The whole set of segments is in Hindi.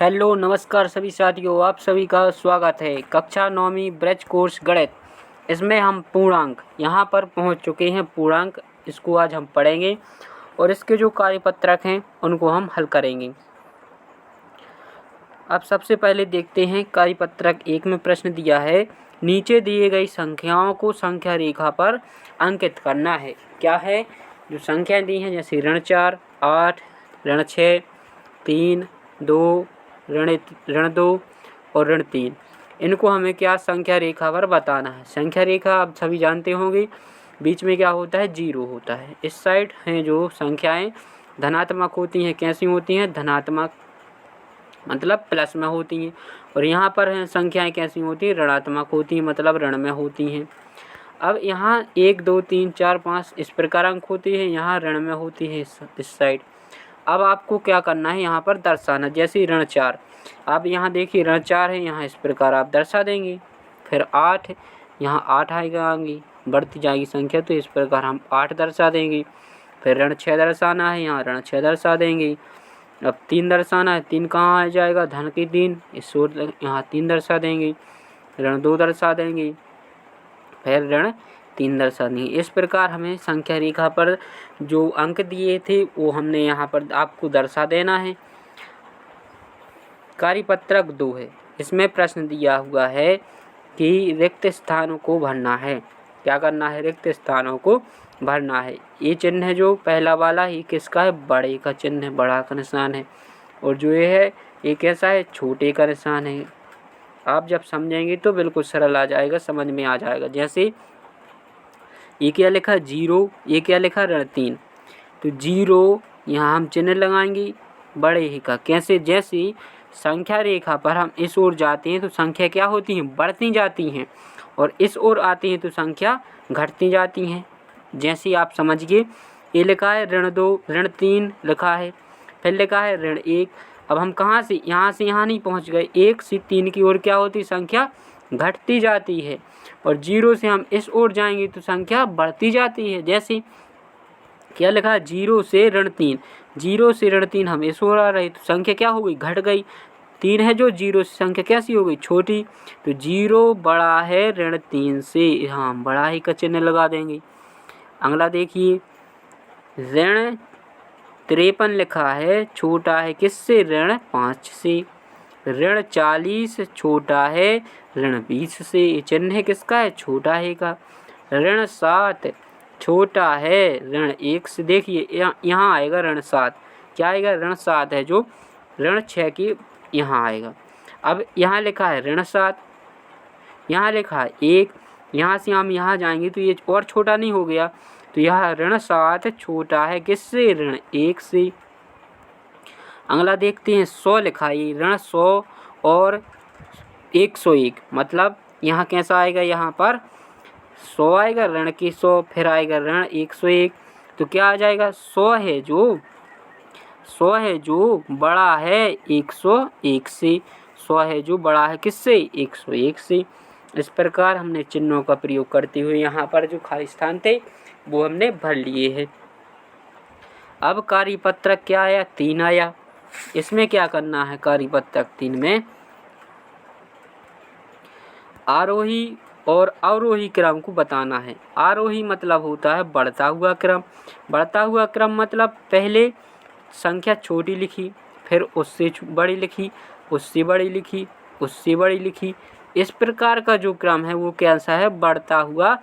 हेलो नमस्कार सभी साथियों, आप सभी का स्वागत है कक्षा 9वीं ब्रज कोर्स गणित। इसमें हम पूर्णांक यहाँ पर पहुँच चुके हैं। पूर्णांक इसको आज हम पढ़ेंगे और इसके जो कार्यपत्रक हैं उनको हम हल करेंगे। अब सबसे पहले देखते हैं कार्यपत्रक 1 में प्रश्न दिया है, नीचे दिए गई संख्याओं को संख्या रेखा पर अंकित करना है। क्या है, जो संख्याएं दी हैं जैसे ऋण 4, 8, ऋण 6, 3, 2, ऋण 2 और ऋण 3, इनको हमें क्या संख्या रेखा पर बताना है। संख्या रेखा आप सभी जानते होंगे, बीच में क्या होता है, 0 होता है। इस साइड हैं जो संख्याएं धनात्मक होती हैं, कैसी होती हैं, धनात्मक मतलब प्लस में होती हैं। और यहाँ पर हैं संख्याएं कैसी होती हैं, ऋणात्मक होती हैं, मतलब ऋण में होती हैं। अब यहाँ 1, 2, 3, 4, 5 इस प्रकार अंक होती है, यहाँ ऋण में होती है इस साइड। अब आपको क्या करना है, यहाँ पर दर्शाना। जैसे ऋण 4, आप यहाँ देखिए ऋण 4 है, यहाँ इस प्रकार आप दर्शा देंगे। फिर 8, यहाँ 8 आएगा, आगे बढ़ती जाएगी संख्या, तो इस प्रकार हम 8 दर्शा देंगे। फिर ऋण 6 दर्शाना है, यहाँ ऋण 6 दर्शा देंगे। अब 3 दर्शाना है, 3 कहाँ आ जाएगा, धन की 3, इस ओर यहाँ 3 दर्शा देंगे। ऋण 2 दर्शा देंगे, फिर ऋण 3 दर्शा देंगे। इस प्रकार हमें संख्या रेखा पर जो अंक दिए थे वो हमने यहाँ पर आपको दर्शा देना है। कार्यपत्रक 2 है, इसमें प्रश्न दिया हुआ है कि रिक्त स्थानों को भरना है। क्या करना है, रिक्त स्थानों को भरना है। ये चिन्ह है जो पहला वाला, ये किसका है, बड़े का चिन्ह है, बड़ा का निशान है। और जो ये है, ये कैसा है, छोटे का निशान है। आप जब समझेंगे तो बिल्कुल सरल आ जाएगा, समझ में आ जाएगा। जैसे ये क्या लिखा, 0, ये क्या लिखा, ऋण 3, तो 0 यहाँ हम चिन्ह लगाएंगे बड़े ही का। कैसे, जैसे संख्या रेखा पर हम इस ओर जाते हैं तो संख्या क्या होती हैं, बढ़ती जाती हैं, और इस ओर आती हैं तो संख्या घटती जाती हैं। जैसे आप समझिए, ये लिखा है ऋण 2, ऋण 3 लिखा है, फिर लिखा है ऋण 1। अब हम कहाँ से यहाँ नहीं पहुँच गए, 1 से 3 की ओर क्या होती, संख्या घटती जाती है, और 0 से हम इस ओर जाएंगे तो संख्या बढ़ती जाती है। जैसे क्या लिखा है, 0 से ऋण 3, 0 से ऋण 3 हम इस ओर आ रहे तो संख्या क्या हो गई, घट गई। 3 है जो 0 से, संख्या कैसी हो गई, छोटी। तो 0 बड़ा है ऋण 3 से, हाँ बड़ा ही का चिन्ह लगा देंगे। अगला देखिए, ऋण 53 लिखा है, छोटा है किससे, ऋण 5 से। ऋण 40 छोटा है ऋण 20 से, चिन्ह है किसका है, छोटा है का। ऋण 7 छोटा है ऋण 1 से। देखिए यहाँ आएगा ऋण 7, क्या आएगा, ऋण 7 है जो ऋण 6 की यहाँ आएगा। अब यहाँ लिखा है ऋण 7, यहाँ लिखा है 1, यहाँ से हम यहाँ जाएंगे तो ये और छोटा नहीं हो गया, तो यहाँ ऋण 7 छोटा है किससे, ऋण 1 से। अगला देखते हैं, 100 लिखा है, ऋण 100 और 101, मतलब यहाँ कैसा आएगा, यहाँ पर 100 आएगा ऋण की 100, फिर आएगा ऋण 101, तो क्या आ जाएगा, 100 है जो बड़ा है 101 से, 100 है जो बड़ा है किससे, 101 से। इस प्रकार हमने चिन्हों का प्रयोग करते हुए यहाँ पर जो खाली स्थान थे वो हमने भर लिए हैं। अब कार्यपत्रक क्या आया, 3 आया। इसमें क्या करना है, कार्यपत्रक 3 में आरोही और अवरोही क्रम को बताना है। आरोही मतलब होता है बढ़ता हुआ क्रम, बढ़ता हुआ क्रम मतलब पहले संख्या छोटी लिखी, फिर उससे बड़ी लिखी, उससे बड़ी लिखी, उससे बड़ी लिखी। इस प्रकार का जो क्रम है वो कैसा है, बढ़ता हुआ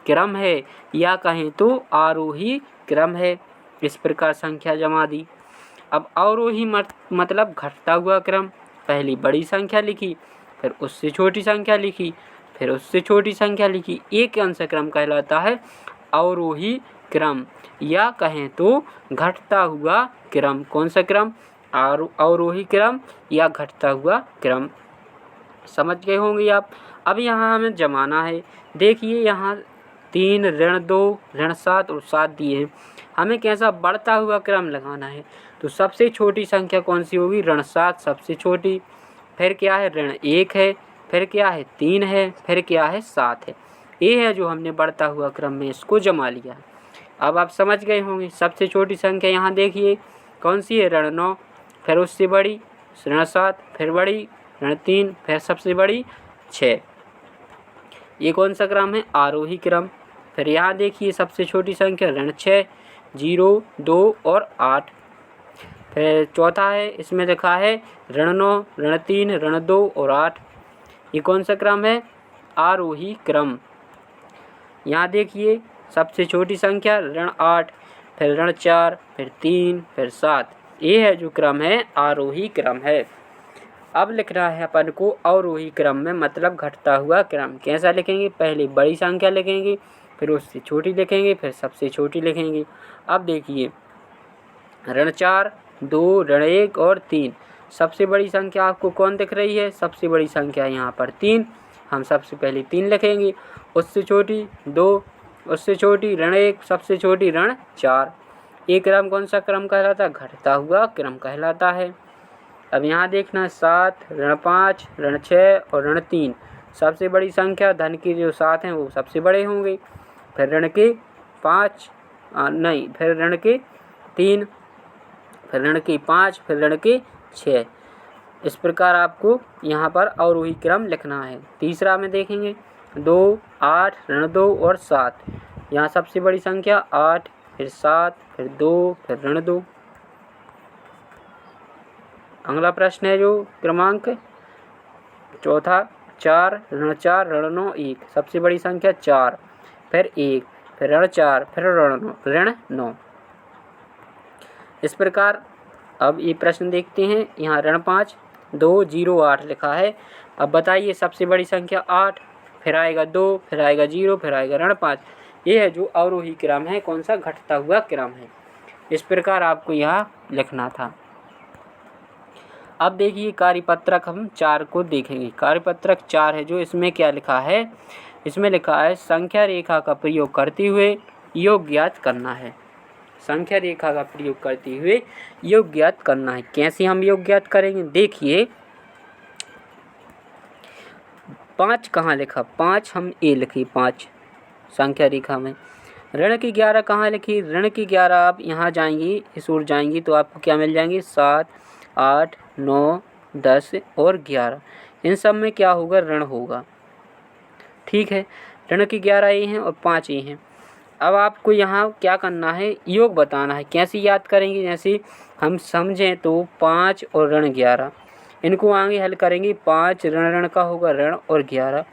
क्रम है, या कहें तो आरोही क्रम है। इस प्रकार संख्या जमा दी। अब अवरोही मतलब घटता हुआ क्रम, पहली बड़ी संख्या लिखी, फिर उससे छोटी संख्या लिखी, फिर उससे छोटी संख्या लिखी। एक अंश क्रम कहलाता है अवरोही क्रम, या कहें तो घटता हुआ क्रम। कौन सा क्रम, अवरोही क्रम या घटता हुआ क्रम। समझ गए होंगे आप। अब यहाँ हमें जमाना है। देखिए यहाँ 3, ऋण 2, ऋण 7 और 7 दिए हैं, हमें कैसा बढ़ता हुआ क्रम लगाना है। तो सबसे छोटी संख्या कौन सी होगी, ऋण 7 सबसे छोटी, फिर क्या है, ऋण 1 है, फिर क्या है, 3 है, फिर क्या है, 7 है। ये है जो हमने बढ़ता हुआ क्रम में इसको जमा लिया है। अब आप समझ गए होंगे। सबसे छोटी संख्या यहाँ देखिए कौन सी है, ऋण 9, फिर उससे बड़ी ऋण 7, फिर बड़ी ऋण 3, फिर सबसे बड़ी 6। ये कौन सा क्रम है? आरोही क्रम। फिर यहाँ देखिए सबसे छोटी संख्या ऋण 6, 0, 2 और 8। फिर चौथा है, इसमें लिखा है ऋण 9, ऋण 3, ऋण 2 और 8। ये कौन सा क्रम है? आरोही क्रम। यहाँ देखिए सबसे छोटी संख्या ऋण 8, फिर ऋण 4, फिर 3, फिर 7। ये है जो क्रम है आरोही क्रम है। अब लिखना है अपन को अवरोही क्रम में, मतलब घटता हुआ क्रम। कैसा लिखेंगे? पहले बड़ी संख्या लिखेंगे, फिर उससे छोटी लिखेंगे, फिर सबसे छोटी लिखेंगे। अब देखिए ऋण 4, 2, ऋण 1 और 3। सबसे बड़ी संख्या आपको कौन दिख रही है? सबसे बड़ी संख्या यहाँ पर 3। हम सबसे पहले 3 लिखेंगे, उससे छोटी 2, उससे छोटी ऋण 1, सबसे छोटी ऋण 4। ये क्रम कौन सा क्रम कहलाता है? घटता हुआ क्रम कहलाता है। अब यहाँ देखना 7, ऋण 5, ऋण 6 और ऋण 3। सबसे बड़ी संख्या धन की जो 7 हैं वो सबसे बड़े होंगे, फिर ऋण के 5 नहीं, फिर ऋण के 3, फिर ऋण के 5, फिर ऋण के 6। इस प्रकार आपको यहाँ पर अवरोही क्रम लिखना है। तीसरा में देखेंगे 2, 8, ऋण 2 और 7। यहाँ सबसे बड़ी संख्या 8, फिर 7, फिर 2, फिर ऋण 2। अगला प्रश्न है जो क्रमांक चौथा 4, ऋण 4, ऋण 9, 1। सबसे बड़ी संख्या 4, फिर 1, फिर ऋण 4, फिर ऋण 9। इस प्रकार अब ये प्रश्न देखते हैं। यहाँ ऋण 5, 2, 0, 8 लिखा है। अब बताइए सबसे बड़ी संख्या 8, फिर आएगा 2, फिर आएगा 0, फिर आएगा ऋण 5। ये है जो अवरोही क्रम है, कौन सा? घटता हुआ क्रम है। इस प्रकार आपको यहाँ लिखना था। अब देखिए कार्यपत्रक हम 4 को देखेंगे। कार्यपत्रक 4 है जो, इसमें क्या लिखा है? इसमें लिखा है संख्या रेखा का प्रयोग करते हुए योग ज्ञात करना है। संख्या रेखा का प्रयोग करते हुए योग ज्ञात करना है। कैसे हम योग ज्ञात करेंगे? देखिए 5 कहाँ लिखा? 5 हम ए लिखी, 5 संख्या रेखा में। ऋण की 11 कहाँ लिखी? ऋण की 11 आप यहाँ जाएंगी, इस ओर जाएंगी तो आपको क्या मिल जाएंगे? 7, 8, 9, 10 और 11। इन सब में क्या होगा? ऋण होगा। ठीक है, ऋण की 11 ये हैं और 5 ये हैं। अब आपको यहाँ क्या करना है? योग बताना है। कैसे याद करेंगे? जैसे हम समझें तो 5 और ऋण 11, इनको आगे हल करेंगे। 5 ऋण का होगा ऋण और 11।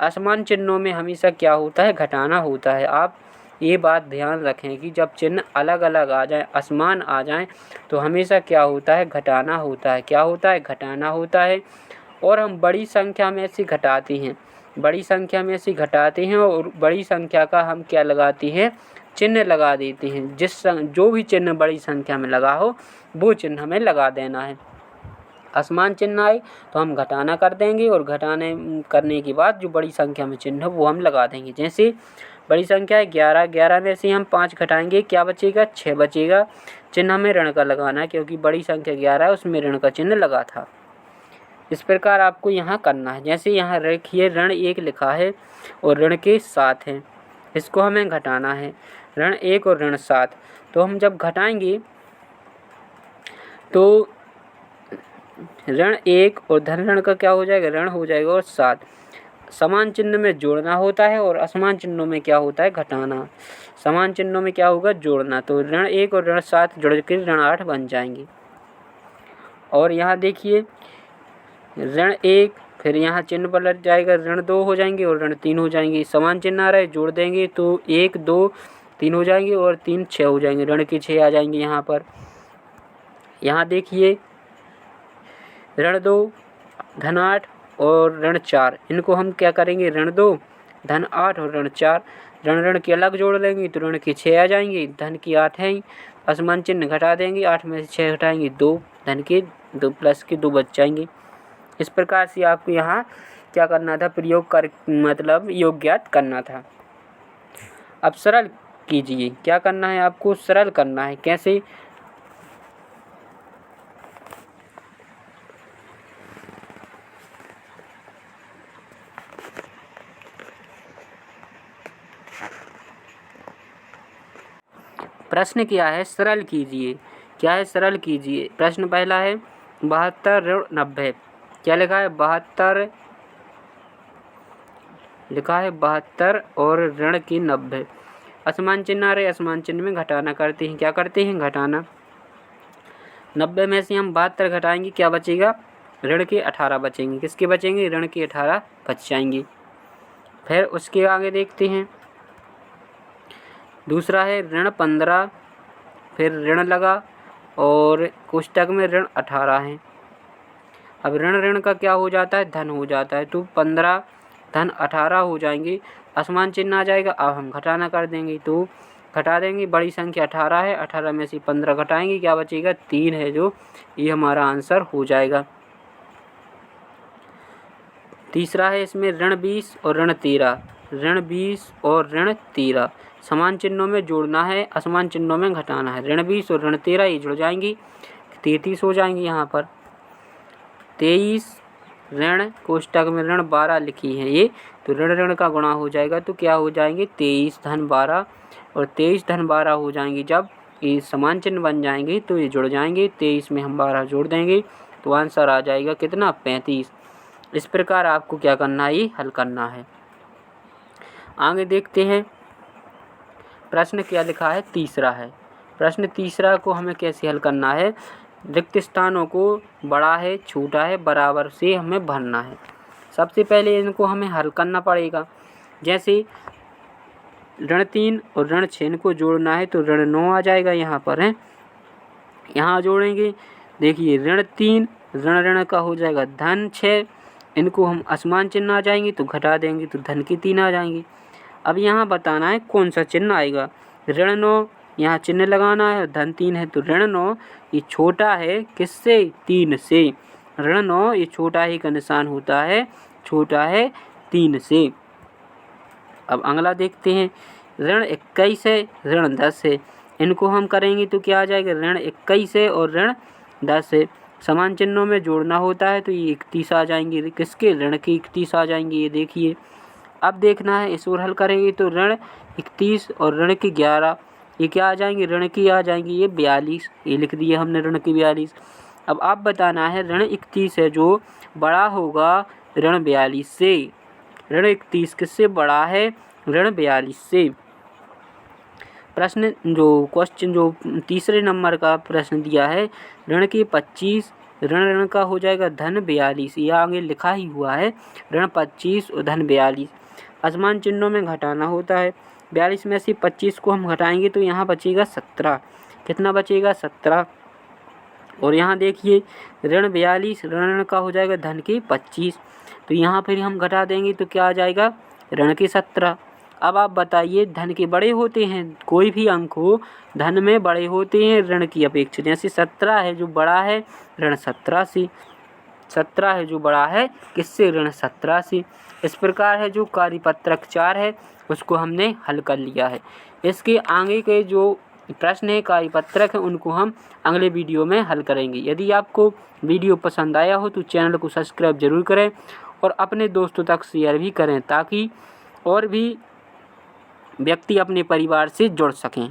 असमान चिन्हों में हमेशा क्या होता है? घटाना होता है। आप ये बात ध्यान रखें कि जब चिन्ह अलग अलग आ जाएं, असमान आ जाएं, तो हमेशा क्या होता है? घटाना होता है। क्या होता है? घटाना होता है। और हम बड़ी संख्या में से घटाते हैं, बड़ी संख्या में से घटाते हैं और बड़ी संख्या का हम क्या लगाते हैं? चिन्ह लगा देते हैं। जो भी चिन्ह बड़ी संख्या में लगा हो वो चिन्ह हमें लगा देना है। असमान चिन्ह आए तो हम घटाना कर देंगे और घटाने करने के बाद जो बड़ी संख्या में चिन्ह वो हम लगा देंगे। जैसे बड़ी संख्या है 11, 11 में से हम 5 घटाएंगे, क्या बचेगा? 6 बचेगा। चिन्ह हमें ऋण का लगाना है क्योंकि बड़ी संख्या 11 है, उसमें ऋण का चिन्ह लगा था। इस प्रकार आपको यहाँ करना है। जैसे यहाँ देखिए ऋण 1 लिखा है और ऋण के 7 हैं, इसको हमें घटाना है। ऋण 1 और ऋण 7, तो हम जब घटाएंगे तो ऋण 1 और धन ऋण का क्या हो जाएगा? ऋण हो जाएगा और 7। समान चिन्ह में जोड़ना होता है और असमान चिन्हों में क्या होता है? घटाना। समान चिन्हों में क्या होगा? जोड़ना। तो ऋण 1 और ऋण 7 जुड़ के ऋण 8 बन जाएंगे। और यहाँ देखिए ऋण 1, फिर यहाँ चिन्ह पलट जाएगा, ऋण 2 हो जाएंगे और ऋण 3 हो जाएंगे। समान चिन्ह आ रहा है, जोड़ देंगे तो 1, 2, 3 हो जाएंगे और 3, 6 हो जाएंगे। ऋण के 6 आ जाएंगे यहाँ पर। यहाँ देखिए ऋण 2, धन 8 और ऋण 4, इनको हम क्या करेंगे? ऋण 2, धन 8 और ऋण 4। ऋण के अलग जोड़ लेंगे तो ऋण के 6 आ जाएंगे, धन की 8 है ही। असमान चिन्ह घटा देंगे, 8 में से 6 घटाएंगे 2, धन के 2 प्लस के 2 बच जाएंगे। इस प्रकार से आपको यहाँ क्या करना था? प्रयोग कर मतलब योग ज्ञात करना था। अब सरल कीजिए। क्या करना है आपको? सरल करना है। कैसे? प्रश्न क्या है? सरल कीजिए। क्या है? सरल कीजिए। प्रश्न पहला है 72 ऋण 90। क्या लिखा है 72 लिखा है 72 और ऋण की 90। असमान चिन्ह आ रहे, असमान चिन्ह में घटाना करते हैं। क्या करते हैं घटाना। 90 में से हम 72 घटाएंगे, क्या बचेगा ऋण के 18 बचेंगे। किसके बचेंगे ऋण के 18 बच जाएंगे। फिर उसके आगे देखते हैं दूसरा है ऋण 15, फिर ऋण लगा और कोष्टक में ऋण 18 है। अब ऋण ऋण का क्या हो जाता है धन हो जाता है, तो 15 धन 18 हो जाएंगे। असमान चिन्ह आ जाएगा। अब हम घटाना कर देंगे, तो घटा देंगे, बड़ी संख्या 18 है, 18 में से 15 घटाएंगे, क्या बचेगा 3 है, जो ये हमारा आंसर हो जाएगा। तीसरा है इसमें ऋण 20 और ऋण 13। ऋण 20 और ऋण 13 समान चिन्हों में जोड़ना है, असमान चिन्हों में घटाना है। ऋण 20 और ऋण 13 ये जुड़ जाएंगी, 33 हो जाएंगी। यहाँ पर 23 ऋण कोष्टक में ऋण 12 लिखी है ये, तो ऋण ऋण का गुणा हो जाएगा, तो क्या हो जाएंगे 23 धन 12 और 23 धन 12 हो जाएंगे। जब ये समान चिन्ह बन जाएंगे तो ये जुड़ जाएंगे, 23 में हम 12 जोड़ देंगे, तो आंसर आ जाएगा कितना 35। इस प्रकार आपको क्या करना है, ये हल करना है। आगे देखते हैं प्रश्न क्या लिखा है, तीसरा है। प्रश्न तीसरा को हमें कैसे हल करना है, रिक्त स्थानों को बड़ा है छोटा है बराबर से हमें भरना है। सबसे पहले इनको हमें हल करना पड़ेगा। जैसे ऋण 3 और ऋण 6 को जोड़ना है, तो ऋण 9 आ जाएगा यहाँ पर है, यहाँ जोड़ेंगे। देखिए ऋण 3 ऋण ऋण का हो जाएगा धन 6, इनको हम असमान चिन्ह आ जाएंगे तो घटा देंगे, तो धन की 3 आ जाएंगी। अब यहाँ बताना है कौन सा चिन्ह आएगा। ऋण 9 यहाँ चिन्ह लगाना है, धन 3 है, तो ऋण 9 ये छोटा है किससे 3 से। ऋण 9 ये छोटा ही का निशान होता है, छोटा है 3 से। अब अगला देखते हैं ऋण 21 है ऋण 10 है, इनको हम करेंगे तो क्या आ जाएगा ऋण 21 है और ऋण 10 है। समान चिन्हों में जोड़ना होता है, तो ये 31 आ जाएंगे, किसके ऋण के 31 आ जाएंगे। ये देखिए अब देखना है इस ओर हल करेंगे, तो ऋण 31 और ऋण की 11 ये क्या आ जाएंगे ऋण की आ जाएंगी ये 42, ये लिख दिया हमने ऋण की 42। अब आप बताना है ऋण 31 है जो बड़ा होगा ऋण 42 से। ऋण 31 किससे बड़ा है ऋण 42 से। प्रश्न जो क्वेश्चन जो तीसरे नंबर का प्रश्न दिया है ऋण की 25 ऋण ऋण का हो जाएगा धन 42, यह आगे लिखा ही हुआ है ऋण 25 और धन 42। असमान चिन्हों में घटाना होता है, 42 में से 25 को हम घटाएंगे तो यहाँ बचेगा 17। कितना बचेगा 17। और यहाँ देखिए ऋण 42 ऋण ऋण का हो जाएगा धन की 25, तो यहाँ फिर हम घटा देंगे तो क्या आ जाएगा ऋण की 17। अब आप बताइए धन के बड़े होते हैं, कोई भी अंक हो धन में बड़े होते हैं ऋण की अपेक्षा। जैसे 17 है जो बड़ा है ऋण 17 से, 17 है जो बड़ा है किससे ऋण 17 से। इस प्रकार है जो कार्यपत्रक 4 है उसको हमने हल कर लिया है। इसके आगे के जो प्रश्न है कार्यपत्रक है उनको हम अगले वीडियो में हल करेंगे। यदि आपको वीडियो पसंद आया हो तो चैनल को सब्सक्राइब जरूर करें और अपने दोस्तों तक शेयर भी करें, ताकि और भी व्यक्ति अपने परिवार से जुड़ सकें।